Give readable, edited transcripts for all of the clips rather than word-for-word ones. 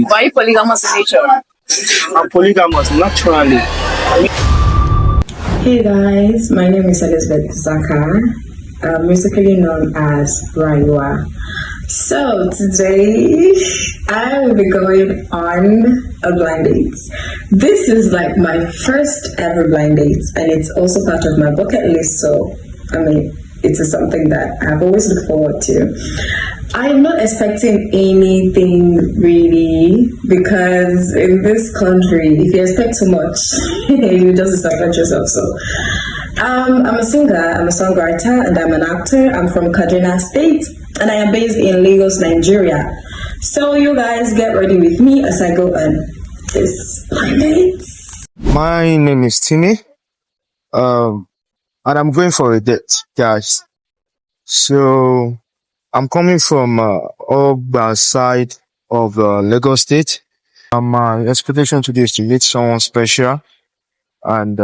Why are you polygamous in nature? I'm polygamous naturally. Hey guys, my name is Elizabeth Zaka, musically known as Raiwa. So today I will be going on a blind date. This is like my first ever blind date, and it's also part of my bucket list. So it is something that I've always looked forward to. I'm not expecting anything really, because in this country, if you expect too much, you just disappoint yourself. So, I'm a singer, I'm a songwriter, and I'm an actor. I'm from Kaduna State, and I am based in Lagos, Nigeria. So, you guys get ready with me as I go on this blind date. My name is Timmy, and I'm going for a date, guys. So I'm coming from Ogba side of Lagos State. My expectation today is to meet someone special and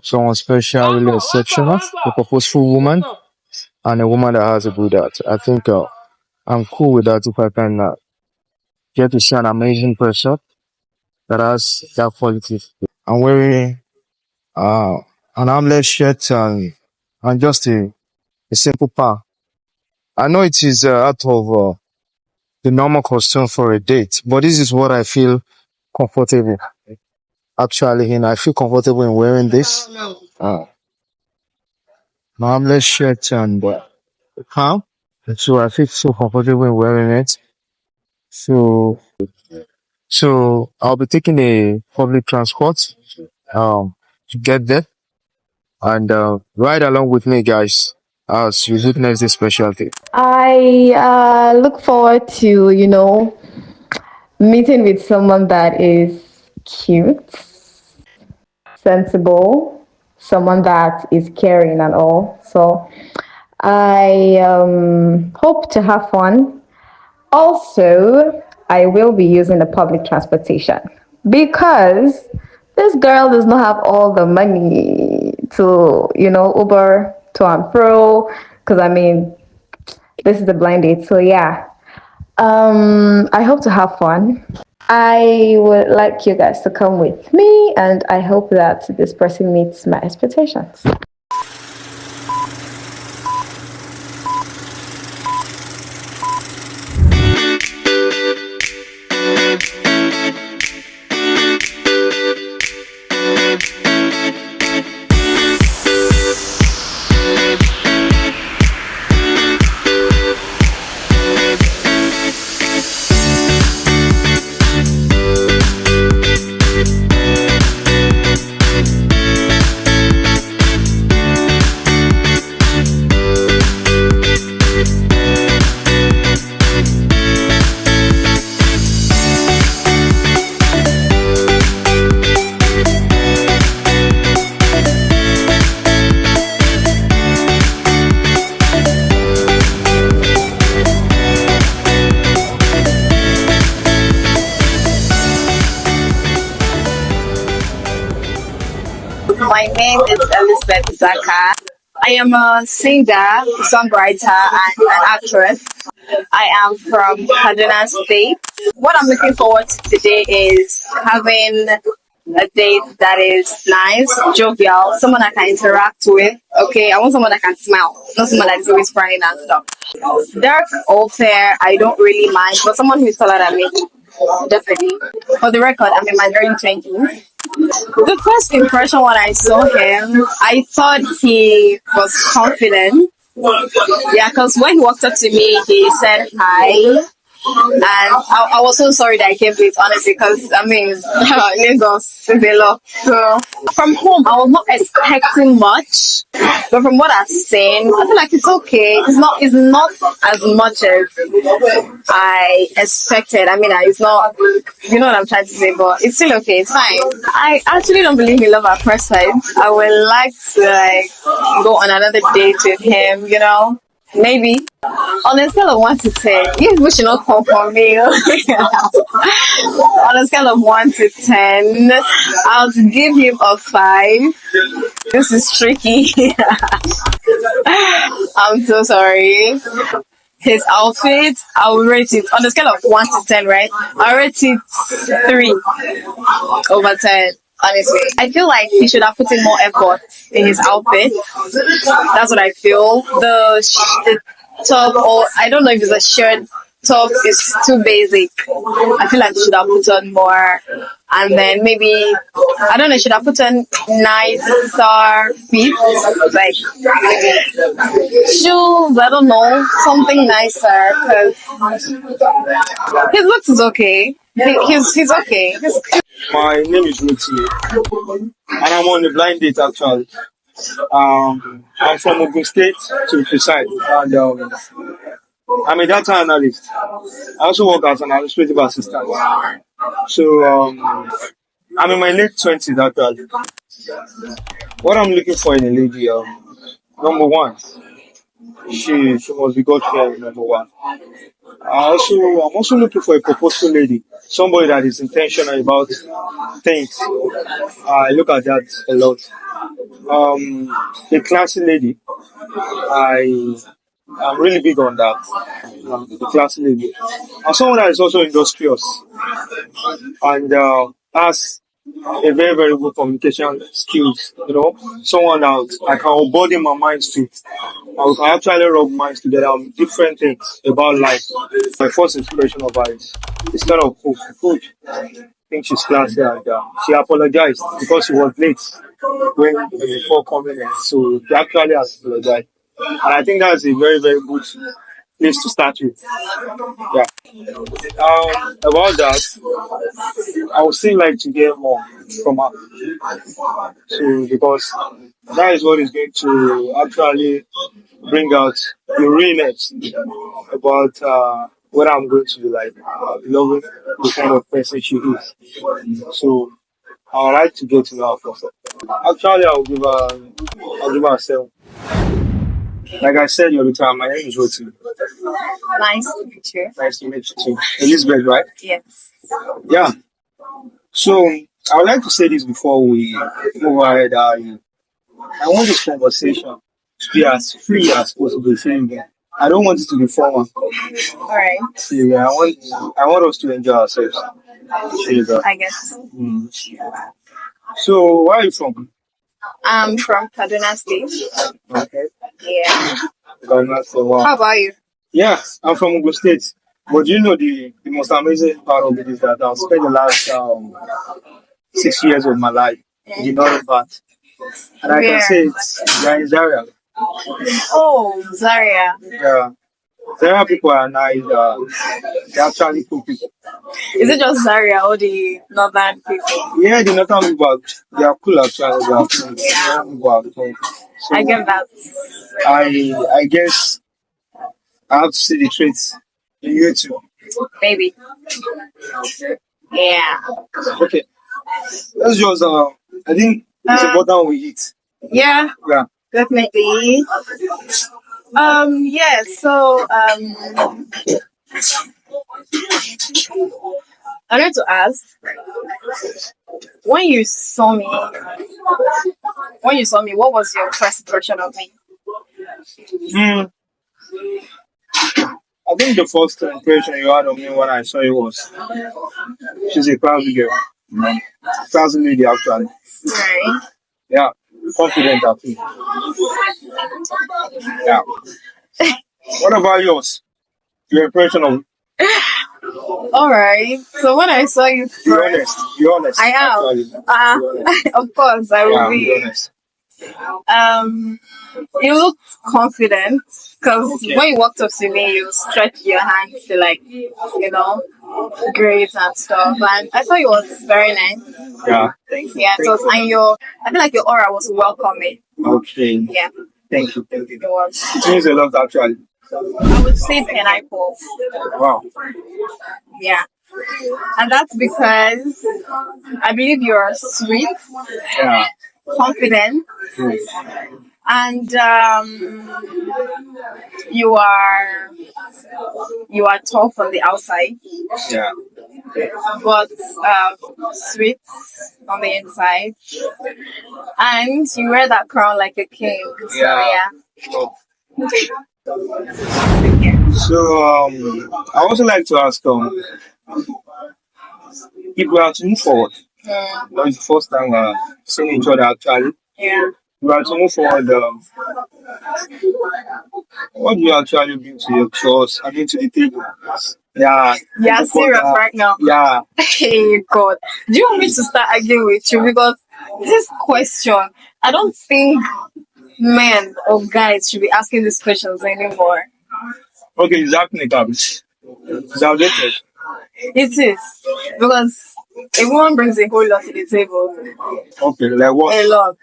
someone special, really exceptional, a purposeful woman, and a woman that has a good heart. I think I'm cool with that if I can get to see an amazing person that has that quality. I'm wearing an armless shirt and just a simple pant. I know it is out of the normal costume for a date, but this is what I feel comfortable actually in. I feel comfortable in wearing this. My armless shirt and pant. So I feel so comfortable in wearing it. So I'll be taking a public transport to get there. And ride along with me, guys, as you witness this special day. I look forward to, meeting with someone that is cute, sensible, someone that is caring and all. So I hope to have fun. Also, I will be using the public transportation because this girl does not have all the money to, Uber to and fro. Because this is the blind date. So yeah, I hope to have fun. I would like you guys to come with me, and I hope that this person meets my expectations. My name is Elizabeth Zaka. I am a singer, songwriter, and an actress. I am from Kaduna State. What I'm looking forward to today is having a date that is nice, jovial, someone I can interact with. Okay, I want someone that can smile, not someone that is always crying and stuff. Dark or fair, I don't really mind, but someone who's taller than me, definitely. For the record, I'm in my early 20s. The first impression when I saw him, I thought he was confident. Yeah, because when he walked up to me, he said hi. And I was so sorry that I came late, honestly, because Lagos is a lot. So from home, I was not expecting much, but from what I've seen, I feel like it's okay. It's not as much as I expected. It's not, you know what I'm trying to say, but it's still okay. It's fine. I actually don't believe in love at first sight. I would like to go on another date with him, maybe. On a scale of 1 to 10, you should not come for me. On a scale of 1 to 10, I'll give him a 5. This is tricky. I'm so sorry. his outfit, I will rate it on the scale of 1 to 10, right? I rate it 3/10. Honestly, I feel like he should have put in more effort in his outfit. That's what I feel. The top, or I don't know if it's a shirt top, is too basic. I feel like he should have put on more, and then maybe I don't know. Should have put on nicer feet, like maybe shoes. I don't know, something nicer because his looks is okay. He's okay. My name is Ruti, and I'm on a blind date actually. I'm from Ogun State to be precise, and I'm a data analyst. I also work as an administrative assistant. So I'm in my late 20s actually. What I'm looking for in a lady, number one, she must be God fearing. Number one. I'm also looking for a purposeful lady, somebody that is intentional about things. I look at that a lot. A classy lady. I I'm really big on that. A classy lady, and someone that is also industrious and has a very very good communication skills. Someone that I can embody my minds to. I can actually rub minds together on different things about life. My first inspiration of her is kind of food. I think she's classy and she apologized because she was late when before coming in. So she actually has apologized. And I think that's a very, very good place to start with. Yeah. About that, I would still like to hear more from her. So because that is what is going to actually bring out the realness about what I'm going to be like, loving the kind of person she is. So I would like to get to know her first. Actually, I'll give her a 7. Like I said the other time, my name is Roti. Nice to meet you. Nice to meet you too. Elizabeth, right? Yes. Yeah. So I would like to say this before we move ahead. I want this conversation to be as free as possible. I don't want it to be formal. All right. So yeah, I want us to enjoy ourselves. So, I guess. mm. So where are you from? I'm from Kaduna State. Okay. Yeah. Ghana, so, wow. How about you? Yeah, I'm from Ogun State. But you know the most amazing part of it is that I've spent the last 6 years of my life in the northern part. And I can Where? say it's Zaria. Oh, Zaria. Yeah. Zaria people are nice. They're actually cool people. Is it just Zaria or the northern people? Yeah, the northern people they are cool actually. They are cool. The northern people are cool. I So get that. I guess I have to see the traits in you too. Maybe. Yeah. Okay. Let's just I think it's important we eat. Yeah, Yeah. definitely. Yeah, so I wanted to ask, when you saw me, what was your first impression of me? Hmm. I think the first impression you had of me when I saw you was she's a classy girl. Classy lady actually. Right. Yeah. Confident at me. Yeah. What about yours? Your impression of All right. So when I saw you be first, honest. Be honest. I am. Actually. Be honest. Of course, I will Yeah, be be. honest. You look confident because Okay. when you walked up to me, you stretched your hands to great and stuff, and I thought it was very nice. Yeah. Yeah, it was, and I feel like your aura was welcoming. Okay. Yeah, Thank you. Thank you. it was. It means a lot actually. I would say pineapple. Wow. Yeah, and that's because I believe you're sweet, Yeah. confident, Mm. and you are tough on the outside, Yeah. but sweet on the inside, and you wear that crown like a king. So Yeah. yeah. Oh, So I also like to ask if we are to move forward. That is the first time we're seeing each other actually. Yeah. We are to move forward. What do you actually bring to your church? I mean to the table. Yeah. Yeah, Because, serious right now. yeah. Hey God. Do you want me to start arguing with you? Because this question, I don't think men or guys should be asking these questions anymore. Okay, it's happening, Kabish. It's outdated. It is. Because a woman brings a whole lot to the table. Okay, like what? A lot.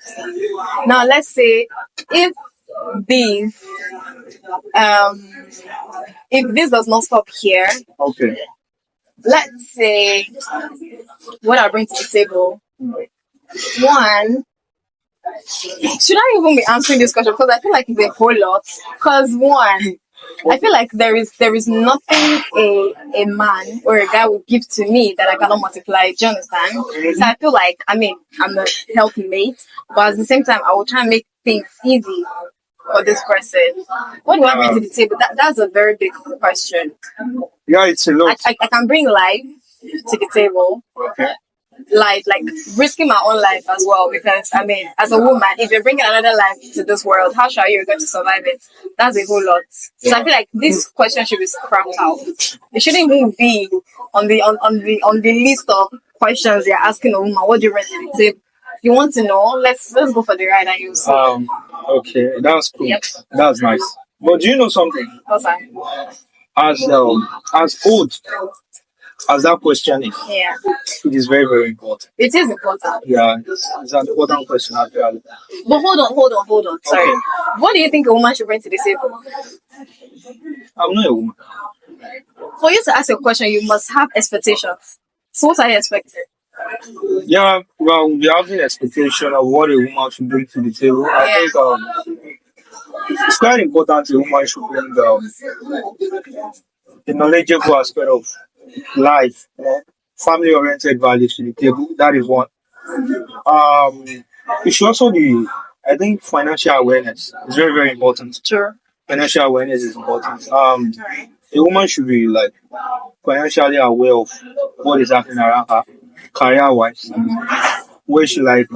Now let's say if this um if this does not stop here, Okay. let's say what I bring to the table. One, should I even be answering this question? Because I feel like it's a whole lot. Because one, I feel like there is nothing a man or a guy would give to me that I cannot multiply. Do you understand? So I feel like I'm a healthy mate, but at the same time I will try and make things easy for this person. What do I bring to the table? That's a very big question. Yeah, it's a lot. I can bring life to the table. Okay. Life, like risking my own life as well, because as a woman, if you're bringing another life to this world, how sure you're going to survive it? That's a whole lot. So I feel like this question should be scrapped out. It shouldn't even be on the list of questions you're asking a woman. What do you rent to the table? You want to know? Let's go for the ride and you see. Okay, that's cool. Yep. That's nice. But do you know something? What's that? As old as that question is, Yeah, it is very, very important. it is important. Yeah, it's an important question actually. But hold on. Sorry. Okay. What do you think a woman should bring to the table? I'm not a woman. For you to ask a question, you must have expectations. So what are you expecting? Yeah, well, we have the expectation of what a woman should bring to the table. I Yeah. think it's quite important a woman should bring the knowledgeable aspect of life, family-oriented values to the table. That is one. Um, it should also be, I think, financial awareness is very, very important. Sure. Financial awareness is important. A woman should be like financially aware of what is happening around her, career-wise, where she like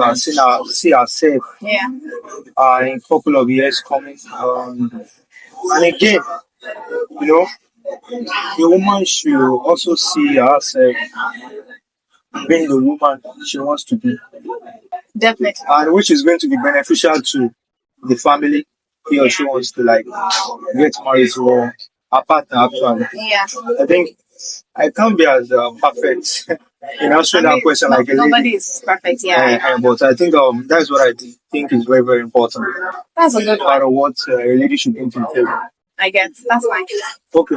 see herself Yeah. in a couple of years coming. And again, you know, the woman should also see herself being the woman she wants to be, Definitely. and which is going to be beneficial to the family he or she wants to like get married to or a partner actually. Yeah. I think I can't be as perfect in answering that question like a lady. Nobody is perfect. Yeah. But I think that's what I think is very, very important. That's a good Part one. of what a lady should bring to the table. I guess that's fine. Okay.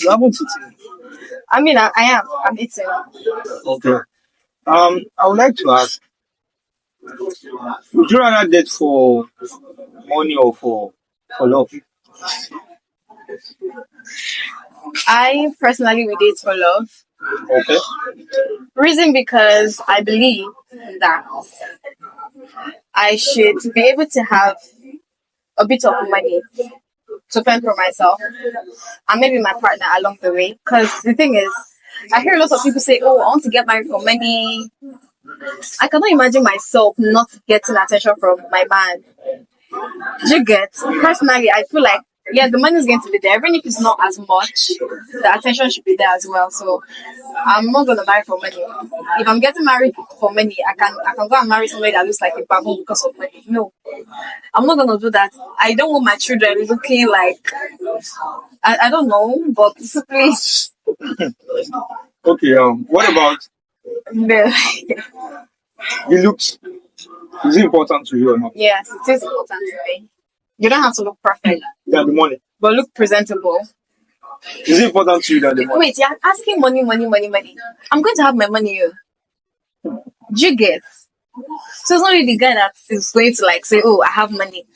You haven't eaten. I am. I'm eating. Okay. I would like to ask, would you rather date for money or for love? I personally would date for love. Okay. Reason because I believe that I should be able to have a bit of money to fend for myself and maybe my partner along the way. Because the thing is, I hear a lot of people say, "Oh, I want to get married for money." I cannot imagine myself not getting attention from my man. Do you get? Personally, I feel like the money is going to be there, even if it's not as much. The attention should be there as well. So I'm not gonna marry for money. If I'm getting married for money, I can go and marry somebody that looks like a baboon because of money. No, I'm not gonna do that. I don't want my children looking like I don't know, but please. Okay. What about the- the looks? Is it important to you or not? yes, it is important to me. You don't have to look perfect, Yeah, the money. but look presentable. Is it important to you than the money? Wait, you're asking money. I'm going to have my money. Do you get? So it's not really the guy that is going to like say, "Oh, I have money."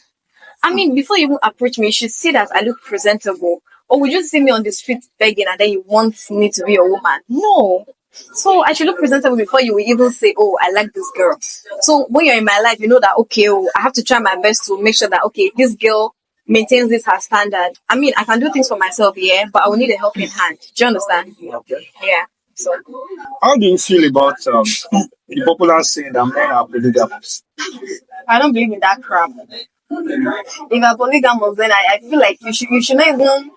Before you even approach me, you should see that I look presentable. Or would you see me on the street begging and then you want me to be a woman? No. So I should look presentable before you will even say, "Oh, I like this girl." So when you're in my life, you know that okay, I have to try my best to make sure that okay, this girl maintains this her standard. I mean, I can do things for myself, yeah, but I will need a helping hand. Do you understand? Okay. Yeah. So How do you feel about the popular saying that men are polygamous? I don't believe in that crap. If you're polygamous, then I feel like you should not even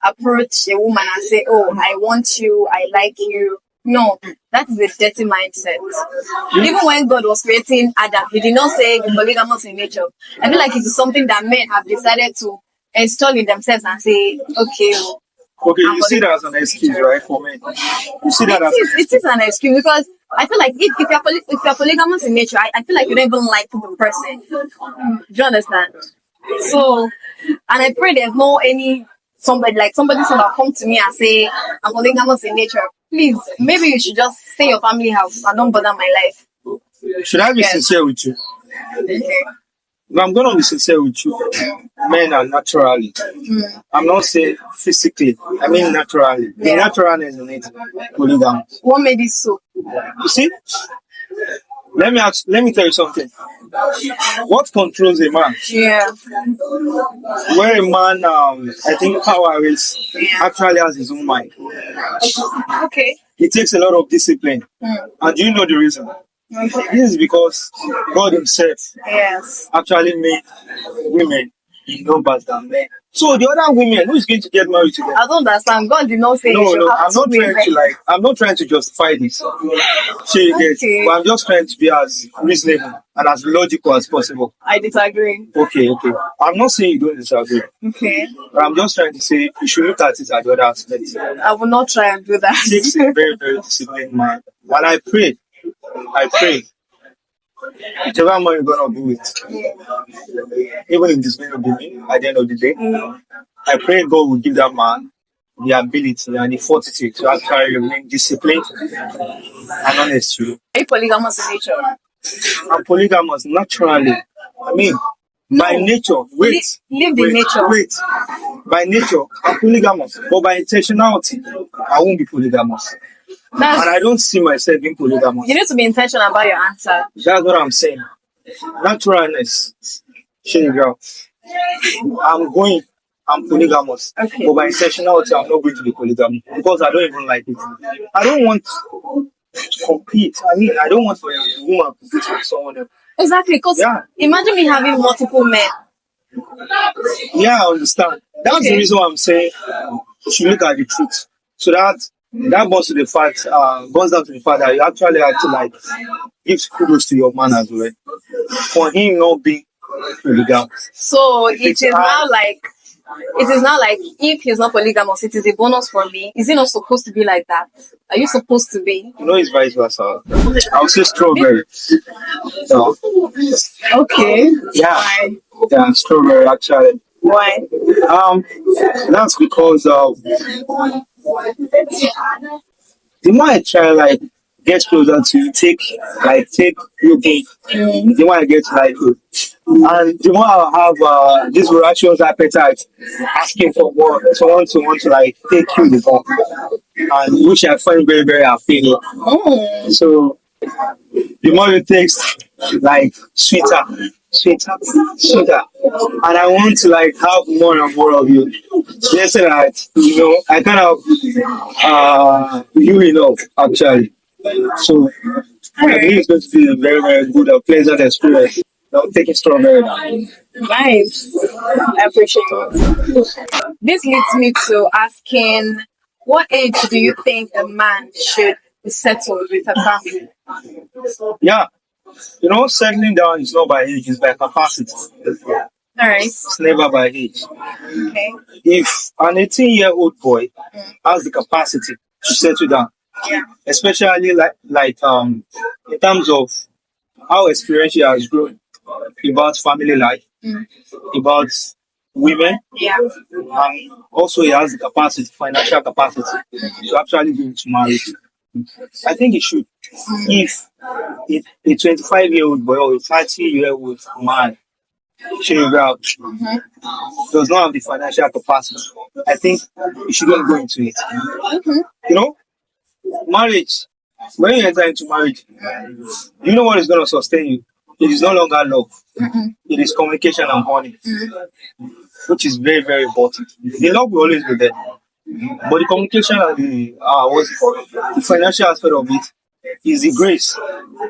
approach a woman and say, "Oh, I want you, I like you." No, that is a dirty mindset. Even when God was creating Adam, He did not say the polygamous in nature. I feel like it is something that men have decided to install in themselves and say, "Okay, oh, Okay, I'm you see that as an polygamous in excuse, nature." right, for men? You see that as an It is an excuse because I feel like if you're polygamous in nature, I feel like you don't even like the person. Do you understand? So, and I pray there's no any somebody should have come to me and say I'm polygamous in nature. Please, maybe you should just stay your family house and don't bother my life. Should I be Yes. sincere with you? Okay. If I'm gonna be sincere with you, men are naturally. I'm not saying physically. I mean naturally. The Yeah. naturalness in it, polygamous. What made it so? You see, let me tell you something. What controls a man? Yeah. Where a man, I think power is actually has his own mind. Okay. It takes a lot of discipline. And do you know the reason? Okay. This is because God Himself Yes. actually made women in numbers than men. So the other women, who is going to get married to them? I don't understand. God did not say you No, should no, have I'm not two trying to women. I'm not trying to justify this. See, you get, Okay. but I'm just trying to be as reasonable and as logical as possible. I disagree. Okay. I'm not saying you don't disagree, Okay. but I'm just trying to say you should look at it at the other aspect. I will not try and do It takes that. a very, very disciplined man. And I pray, whichever man you're gonna be with, even if this may not be me at the end of the day, I pray God will give that man the ability and the fortitude to actually remain disciplined and honest to you. Are you polygamous in nature? I'm polygamous naturally. I mean, by nature, Live the nature. wait. By nature, I'm polygamous, but by intentionality, I won't be polygamous. And I That's, don't see myself being polygamous. you need to be intentional about your answer. That's what I'm saying. Naturalness. Shady girl. I'm polygamous. Okay. But by intentionality, I'm not going to be polygamous because I don't even like it. I don't want to compete. I mean, I don't want for a woman to compete with someone else. Exactly, because Yeah. imagine me having multiple men. Yeah, I understand. That's the Okay. reason why I'm saying you should look at the truth. So that boils to the fact, boils down to the fact that you actually have to like give kudos to your man as well. For him not being polygamous. So it It's is hard. now like if he's not polygamous, it is a bonus for me. Is it not supposed to be like that? Are you supposed to be? You know, it's vice versa. I would say strawberry. So, Okay. yeah, Why? yeah, strawberry actually. Why? That's because the more I try like get closer to you, take your game, the more I get to like you. And the more I'll have this voracious appetite asking for more, someone to want to like take you the ball. And which I find very, very appealing. So the more it takes, like sweeter, and I want to like have more and more of you. Just so that I kind of you enough actually. So I think it's going to be a very, very good and pleasant experience. Taking strawberry now. Nice. I appreciate it. This leads me to asking, what age do you think a man should be settled with a family? Yeah, settling down is not by age, it's by capacity. All right. It's never by age. Okay. If an 18-year-old boy has the capacity to settle down, Yeah. especially like in terms of how experience he has grown about family life, about women, Yeah. and also he has the capacity, financial capacity to actually be into marriage. I think he should. If a 25-year-old boy or a 30-year-old man does not have the financial capacity, I think you shouldn't go into it. Marriage, when you enter into marriage, you know what is going to sustain you? it is no longer love. It is communication and money, which is very, very important. The love will always be there, but the communication and the financial aspect of it is the grace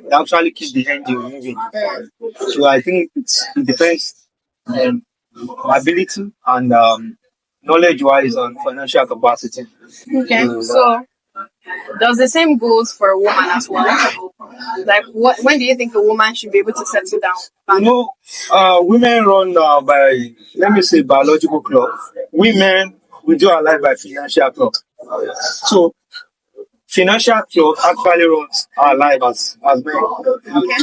that actually keeps the engine moving. So I think it depends on ability and knowledge wise and financial capacity. Okay, so does the same goes for a woman as well? Like, when do you think a woman should be able to settle down? You know, women run by, let me say, biological clock. Women, we do our life by financial clock. So, financial clock actually runs our life as men.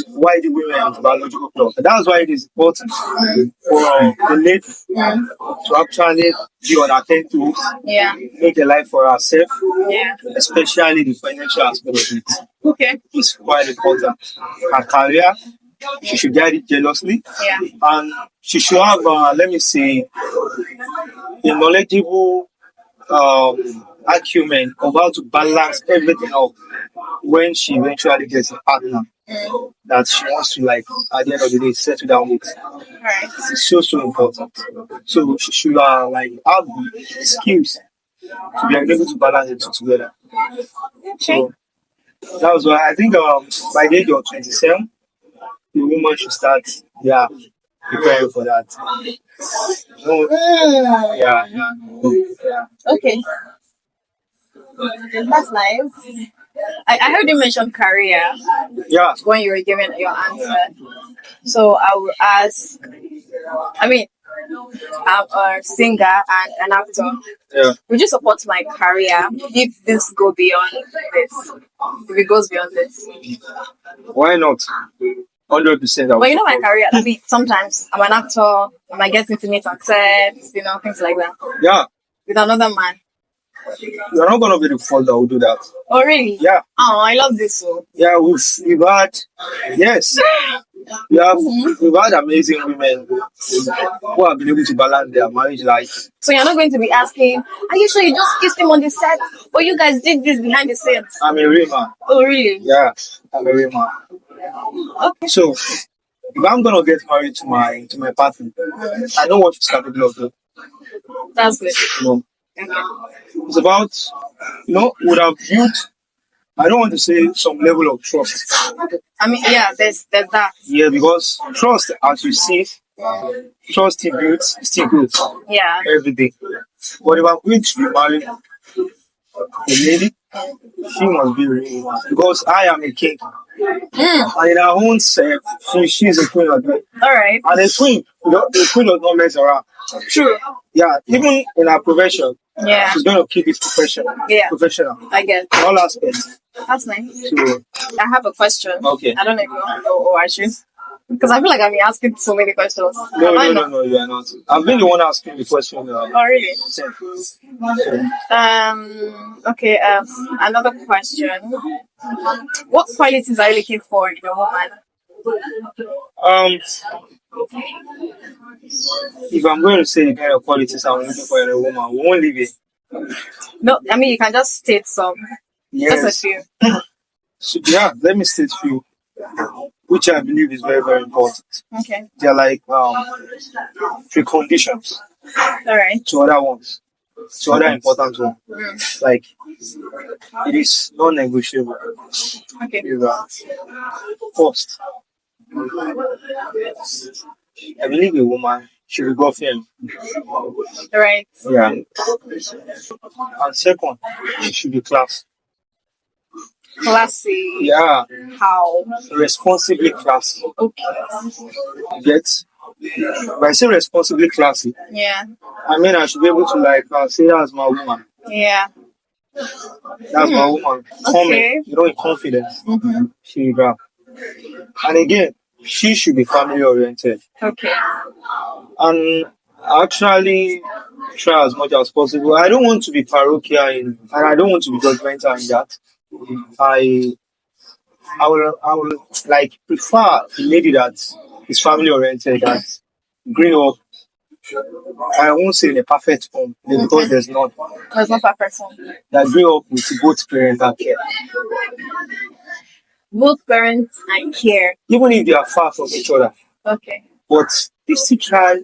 Why do women biological clock? That's why it is important for the lady to actually be on attend to Yeah. make a life for herself, Yeah. especially the financial aspect of it. Okay. It's quite important. Her career, she should guide it jealously, Yeah. and she should have, let me say, a knowledgeable acumen of how to balance everything up when she eventually gets a partner that she wants to, like, at the end of the day, settle down with. Right. It's so important. So she should like have the skills to be able to balance it together. So that was why I think by the age of 27, the woman should start, yeah, preparing for that. No, yeah, yeah. Okay. That's nice. I heard you mention career Yeah, when you were giving your answer. So I will ask. I mean, I'm a singer and an actor. yeah. Would you support my career if this go beyond this? If it goes beyond this? Why not? 100%. But you know my career. I mean, sometimes I'm an actor. I might get into meet on sets, things like that. Yeah, With another man. you're not gonna be the first that will do that. Oh really? Yeah, Oh, I love this one. yeah. We've had, yes, we've had amazing women who have been able to balance their marriage life. So you're not going to be asking, are you sure you just kissed him on the set? Or you guys did this behind the scenes? I'm a real man. Oh really? Yeah, I'm a real man. Okay. So if I'm gonna get married to my partner, I know what she's capable of doing. That's good. You know, Okay. it's about, would have built, I don't want to say some level of trust. I mean, yeah, there's that. Yeah, because trust, as you see, trust still builds Yeah. every day. But if I'm going to be married to a lady, she must be really one. Because I am a king. And in her own self, she's a queen of me. All right. And a queen, the queen does not mess around. True. Yeah, even in her profession, Yeah. she's going to keep it professional. Yeah. Professional. I guess. In all aspects. That's nice. So, I have a question. okay. I don't know if you want to know or I should. Because I feel like I've been asking so many questions. No, Am I no, no, not? no, you are not. I've been the one asking the question. Oh, really? Okay, another question. What qualities are you looking for in a woman? Um, if I'm going to say the kind of qualities I'm looking for in a woman, we won't leave it. No, I mean, you can just state some. Just a Yes. few. So, yeah, let me state few, which I believe is very, very important. Okay. They're like preconditions All right. to other ones, to other important ones. Like, it is non-negotiable. Okay. First, I believe a woman should be God fearing. All right. Yeah. And second, she should be class. Classy. Yeah. How? Responsibly classy. Okay. Get? When I say responsibly classy, Yeah. I mean I should be able to say that's my woman. Yeah. That's my woman. Okay. In confidence. She will grab. And again, she should be family oriented. Okay. And actually try as much as possible. I don't want to be parochial and I don't want to be judgmental in that. I will like prefer a lady that is family oriented, that grew up, I won't say in a perfect home because there's not. That's not perfect one. That grew up with both parental care. Both parents and care. even if they are far from each other. Okay. But they still try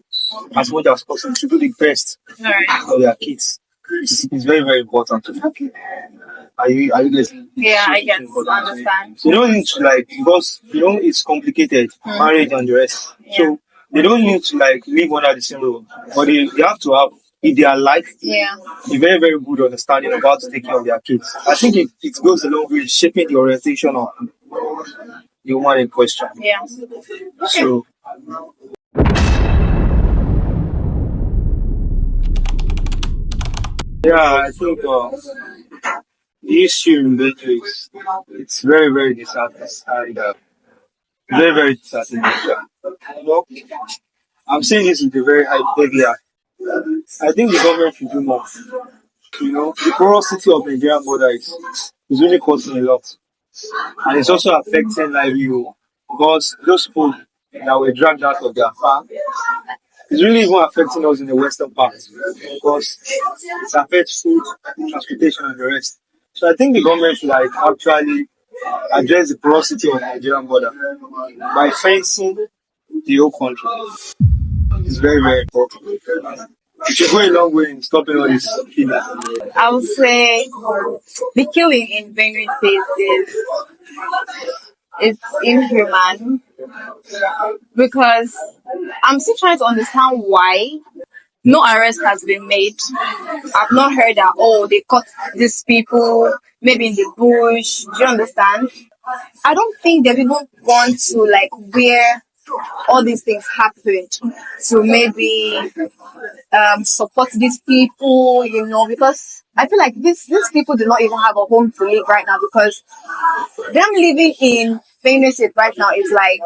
as much as possible to do the best All right. for their kids. It's very, very important. Okay. Are you listening? Yeah, I guess. Understand. You don't need to like because it's complicated, marriage and the rest. Yeah. So they don't need to like live under the same roof. But they have to have in their life Yeah. a very, very good understanding of how to take care of their kids. I think it goes a long way in shaping the orientation of the woman in question. Yeah. So yeah, I think the issue in Nigeria is it's very, very disheartening and very, very disheartening. You know, I'm saying this with a very high heavy heart. I think the government should do more. The porosity of Nigerian border is really causing a lot. And it's also affecting livelihood because those people that were dragged out of their farm, it's really even affecting us in the western part because it affects food, transportation, and the rest. So I think the government should like actually address the porosity of the Nigerian border by fencing the whole country. It's very, very important. It should go a long way in stopping all this killing. I would say the killing in Benue State is it's inhuman because I'm still trying to understand why no arrest has been made. I've not heard that they caught these people maybe in the bush. Do you understand? I don't think they've even gone to like where all these things happened to maybe support these people, because I feel like these people do not even have a home to live right now because them living in Benue State right now is like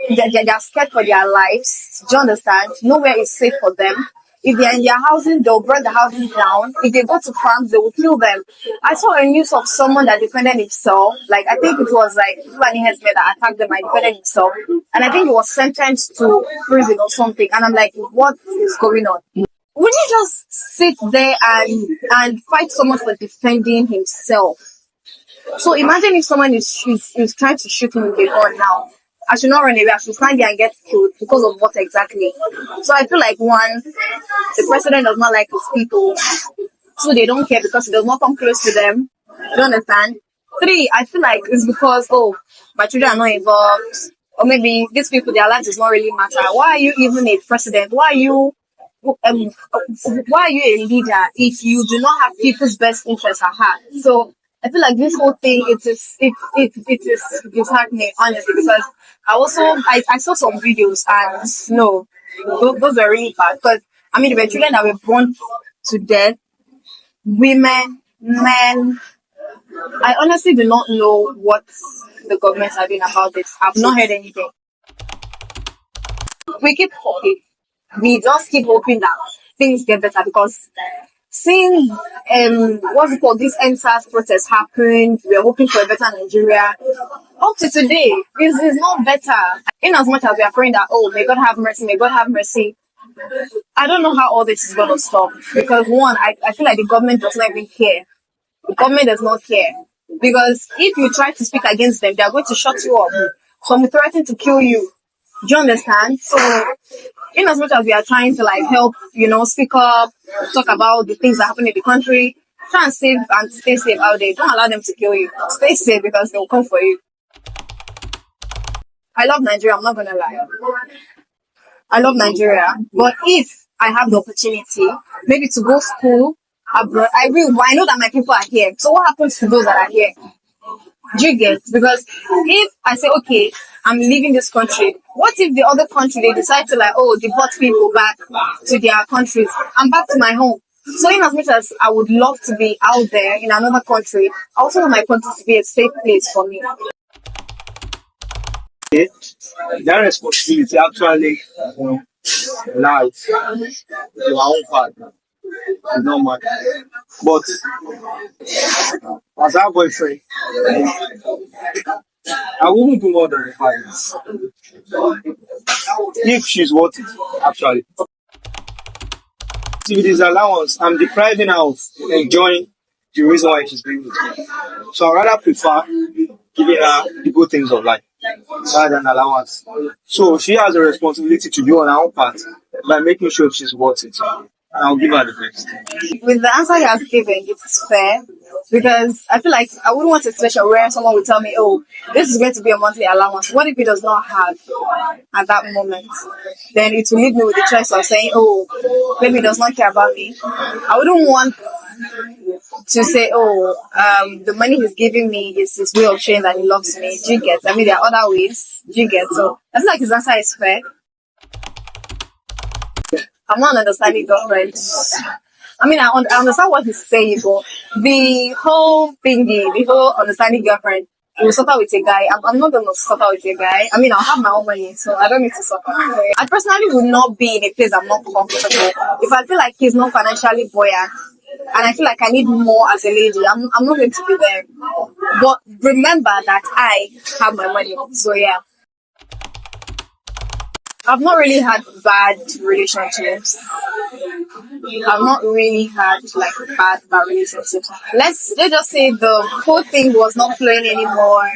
they're scared for their lives. Do you understand? Nowhere is safe for them. If they're in their houses, they'll burn the houses down. If they go to farms, they will kill them. I saw a news of someone that defended himself. Like, I think it was like Fulani headsmen that attacked them and defended himself. And I think he was sentenced to prison or something. And I'm like, what is going on? Would you just sit there and fight someone for defending himself? So imagine if someone is trying to shoot me with a gun now. I should not run away. I should stand there and get killed because of what exactly? So I feel like one, the president does not like his people. Two, they don't care because he does not come close to them. You understand? Three, I feel like it's because my children are not involved, or maybe these people their lives does not really matter. Why are you even a president? Why are you a leader if you do not have people's best interests at heart? So I feel like this whole thing it is disheartening, honestly, because I saw some videos and no, those were really bad because there were children that were born to death, women, men. I honestly do not know what the governments are doing about this. I've not heard anything. We keep hoping. We just keep hoping that things get better because since this NSAS protest happened, we're hoping for a better Nigeria. Up to today, this is not better. In as much as we are praying that may God have mercy, may God have mercy. I don't know how all this is gonna stop because one, I feel like the government does not even care. The government does not care. Because if you try to speak against them, they are going to shut you up. Some threaten to kill you. Do you understand? So in as much as we are trying to help, speak up, talk about the things that happen in the country, try and save and stay safe out there. Don't allow them to kill you. Stay safe because they will come for you. I love Nigeria, I'm not gonna lie. I love Nigeria. But if I have the opportunity, maybe to go school abroad, I know that my people are here. So what happens to those that are here? Do you get? Because if I say, okay, I'm leaving this country, what if the other country, they decide to deport people back to their countries? I'm back to my home. So in as much as I would love to be out there in another country, I also want my country to be a safe place for me. That responsibility actually lies to our own father. It's not much. But as our boyfriend, I wouldn't do more than 5 years. If she's worth it, actually. With this allowance, I'm depriving her of enjoying the reason why she's being with me. So I rather prefer giving her the good things of life rather than allowance. So she has a responsibility to do on her own part by making sure she's worth it. And I'll give her the best. With the answer you have given, it's fair because I feel like I wouldn't want a situation where someone would tell me, "Oh, this is going to be a monthly allowance." What if he does not have at that moment? Then it will leave me with the choice of saying, "Oh, maybe he does not care about me." I wouldn't want to say, "Oh, the money he's giving me is his way of showing that he loves me." Do you get? I mean, there are other ways. Do you get? So I feel like his answer is fair. I'm not an understanding girlfriend. I mean, I understand what he's saying, but the whole thingy, the whole understanding girlfriend, you will suffer with a guy. I'm not going to suffer with a guy. I mean, I'll have my own money, so I don't need to suffer. I personally would not be in a place I'm not comfortable. If I feel like he's not financially buoyant, and I feel like I need more as a lady, I'm not going to be there. But remember that I have my money, so yeah. I've not really had bad relationships. I've not really had like bad relationships. Let's just say the whole thing was not flowing anymore,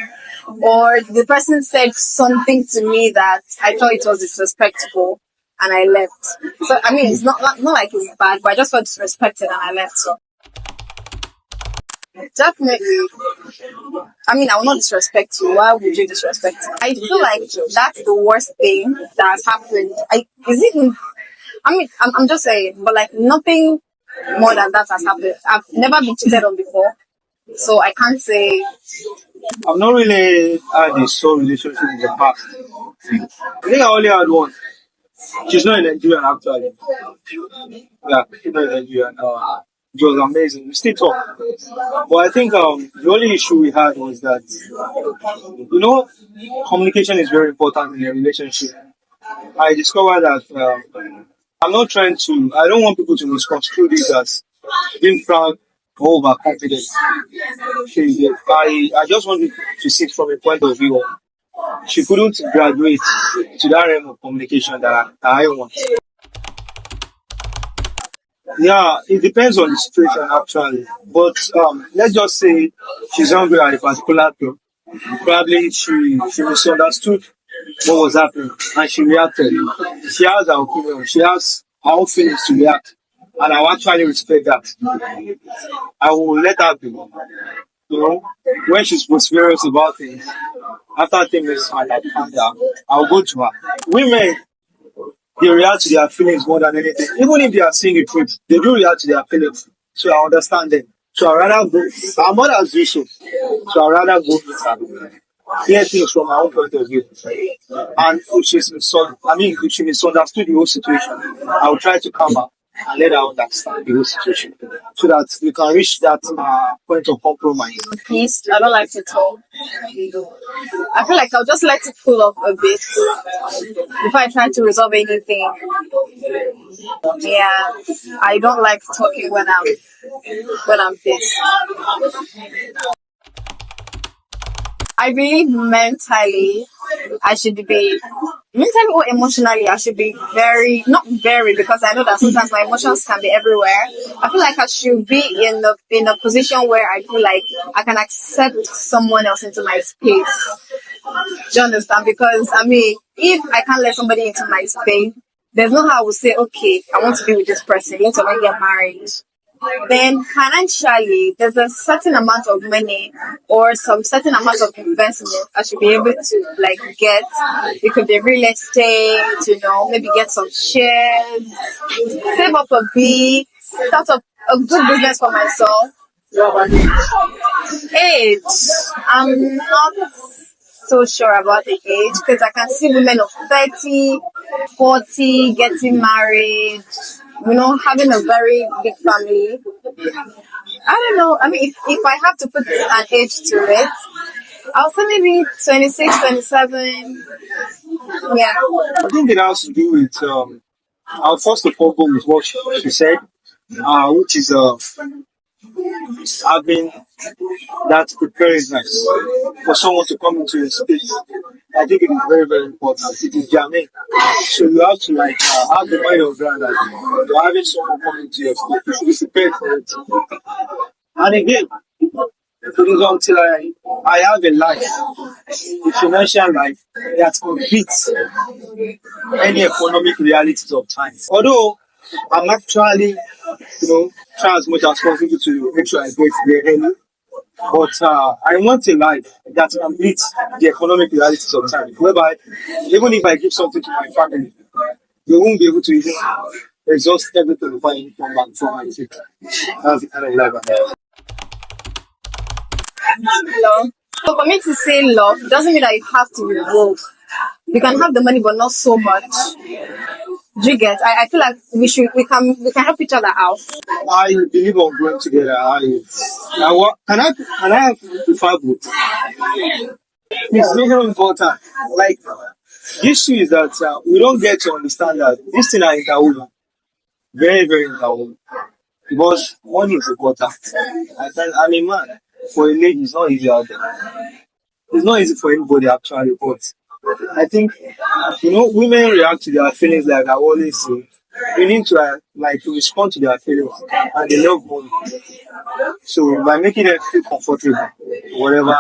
or the person said something to me that I thought it was disrespectful, and I left. So I mean, it's not like it's bad, but I just felt disrespected and I left. So definitely, I mean, I will not disrespect you. Why would you disrespect me? I feel like that's the worst thing that has happened. Is it? I mean, I'm just saying, but like nothing more than that has happened. I've never been cheated on before, so I can't say. I've not really had a soul relationship in the past. I think I only had one. She's not in Nigerian actually. Yeah, she's not in Nigerian. It was amazing. We still talk. But I think the only issue we had was that, communication is very important in a relationship. I discovered that I don't want people to misconstrue this as being proud or overconfident. I just wanted to see it from a point of view. She couldn't graduate to that realm of communication that I want. Yeah, it depends on the situation actually. But let's just say she's hungry at a particular time. Probably she misunderstood what was happening and she reacted. She has her opinion, she has her own feelings to react. And I will actually respect that. I will let her be. When she's prosperous about things, after things are like calm down, I'll go to her. Women, they react to their feelings more than anything. Even if they are seeing the truth, they do react to their feelings. So I understand them. So I rather go. Our mothers do so. So I rather go with her. Hear things from my own point of view. And if she misunderstood the whole situation, I will try to calm her and let her understand the whole situation so that we can reach that point of compromise. Peace. I don't like to talk. I feel like I'll just let it cool off a bit before I try to resolve anything. Yeah, I don't like talking when I'm pissed. I believe I should be mentally or emotionally, I should be not very, because I know that sometimes my emotions can be everywhere. I feel like I should be in a position where I feel like I can accept someone else into my space. Do you understand? Because I mean, if I can't let somebody into my space, there's no how I would say, okay, I want to be with this person. Let's already get married. Then financially, there's a certain amount of money or some certain amount of investment I should be able to like get. It could be real estate, maybe get some shares, save up a bit, start up a good business for myself. Age, I'm not so sure about the age because I can see women of 30, 40 getting married, having a very big family. I don't know. I mean, if I have to put an age to it, I'll say maybe 26, 27. Yeah. I think it has to do with, I'll first of all go with what she said, which is having that preparedness for someone to come into your space. I think it is very, very important. It is jamming. So you have to have the mind of ground that you're having someone come into your space. Be prepared for it. And again, It is until I have a life, a financial life that competes any economic realities of time. Although I'm actually, try as much as possible to make sure I get there early. But I want a life that can meet the economic realities of time, whereby even if I give something to my family, they won't be able to even exhaust everything before I come back from my sick. That's the kind of life I have. Hello. So for me to say love doesn't mean that you have to be broke. You can have the money but not so much. Do you get? I feel like we can help each other out. I believe on growing together. Can I have the five votes? It's very important. Like, the issue is that we don't get to understand that this thing are interwoven. Very, very interwoven. Because money is important. I'm a man. For a lady, it's not easy out there. It's not easy for anybody actually, but I think women react to their feelings like I always say. We need to like to respond to their feelings and they love money. So by making them feel comfortable, whatever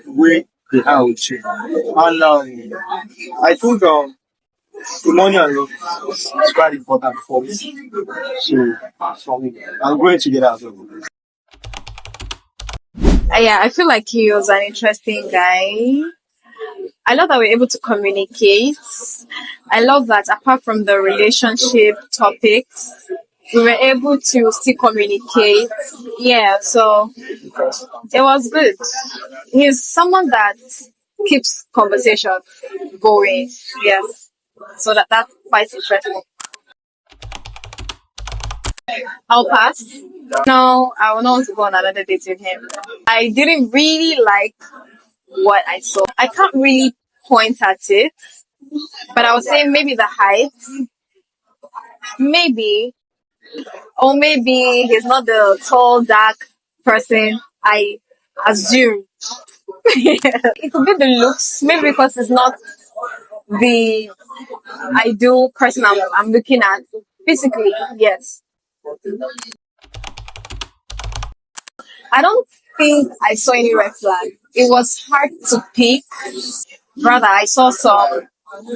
way they are with you. And I think the money and love is quite important for me. So for me, I'm going together as well. Yeah, I feel like he was an interesting guy. I love that we're able to communicate. I love that apart from the relationship topics, we were able to still communicate. Yeah, so it was good. He's someone that keeps conversation going. Yes. So that's quite interesting. I'll pass. No, I will not want to go on another date with him. I didn't really like what I saw. I can't really point at it, but I would say maybe the height, maybe, or maybe he's not the tall, dark person I assume. It could be the looks, maybe because it's not the ideal person I'm looking at physically. Yes, I don't think I saw any red flag. It was hard to pick. Rather, I saw some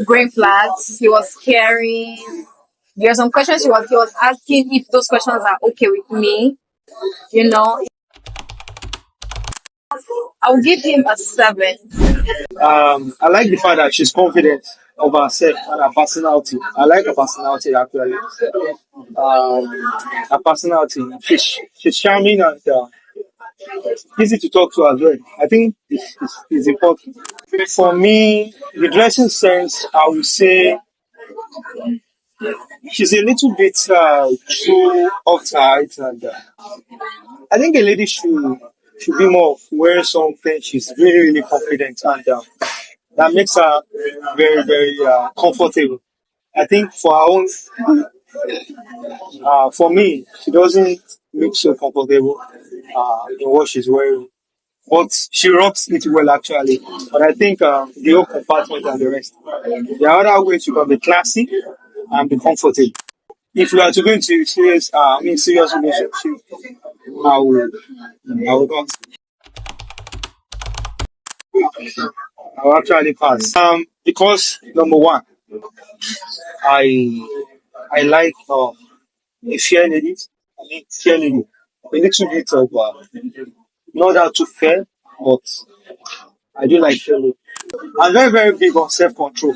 green flags. He was caring. There are some questions he was asking if those questions are okay with me. You know, I'll give him a 7. I like the fact that she's confident of herself and her personality. I like her personality actually. Her personality. She's charming and easy to talk to as well. I think it's important. For me, the dressing sense, I would say she's a little bit too uptight, and I think a lady should be more of wearing something she's really really confident, and that makes her very very comfortable. I think for her own, for me, she doesn't look so comfortable in what she's wearing. But she rocks it well actually. But I think the whole compartment and the rest. The other way to be classy and be comfortable. If you are to go into serious relationship, I will, I will not. I will actually pass. Because number one, I I like a fair lady. I mean, fair lady. A little bit of not that too fair, but I do like fair lady. I'm very very big on self control.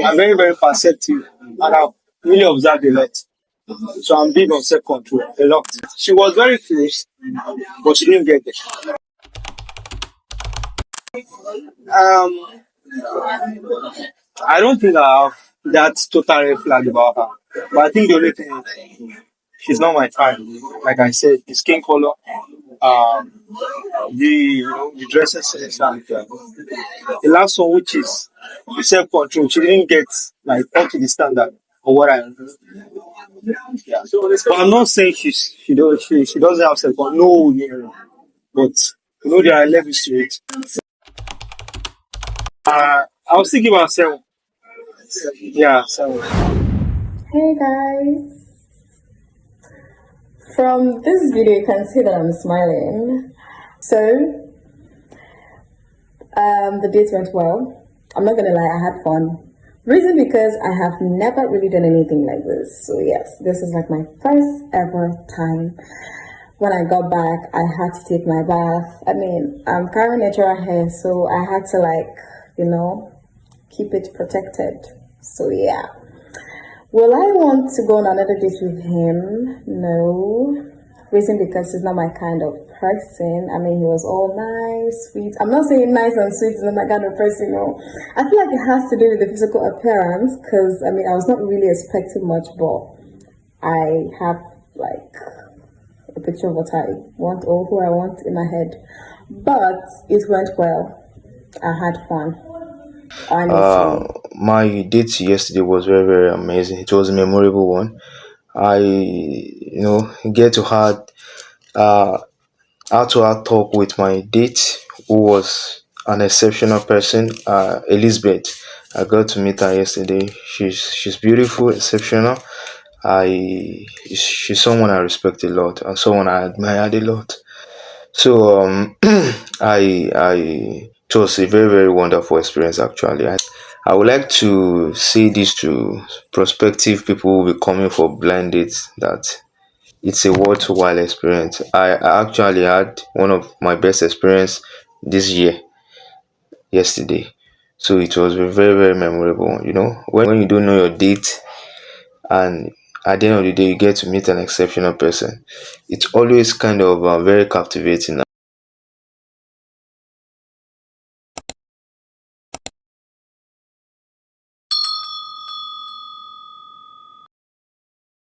I'm very very perceptive, and I've really observed a lot. So I'm big on self control a lot. She was very close, but she didn't get there. Um, I don't think I have that total red flag about her. But I think the only thing is she's not my type. Like I said, the skin color, um, the dressing sense, and the last one, which is the self control. She didn't get like up to the standard of what I. Yeah. But I'm not saying she doesn't have self control. No, but there are levels to it. I was thinking about 7. Yeah, 7. Hey guys, From this video, you can see that I'm smiling. So, the date went well. I'm not gonna lie, I had fun. Reason because I have never really done anything like this. So yes, this is like my first ever time. When I got back, I had to take my bath. I mean, I'm carrying natural hair, so I had to keep it protected. So yeah. Will I want to go on another date with him? No. Reason because he's not my kind of person. I mean, he was all nice, sweet. I'm not saying nice and sweet is not my kind of person, no. I feel like it has to do with the physical appearance because, I mean, I was not really expecting much, but I have, like, a picture of what I want or who I want in my head. But it went well. I had fun. Honestly. My date yesterday was very, very amazing. It was a memorable one. I, get to have uh, heart-to-heart talk with my date, who was an exceptional person, Elizabeth. I got to meet her yesterday. She's beautiful, exceptional. She's someone I respect a lot and someone I admired a lot. So it was a very, very wonderful experience actually. I would like to say this to prospective people who will be coming for blind dates, that it's a worthwhile experience. I actually had one of my best experience this year yesterday. So it was a very, very memorable. When you don't know your date and at the end of the day you get to meet an exceptional person, it's always kind of very captivating.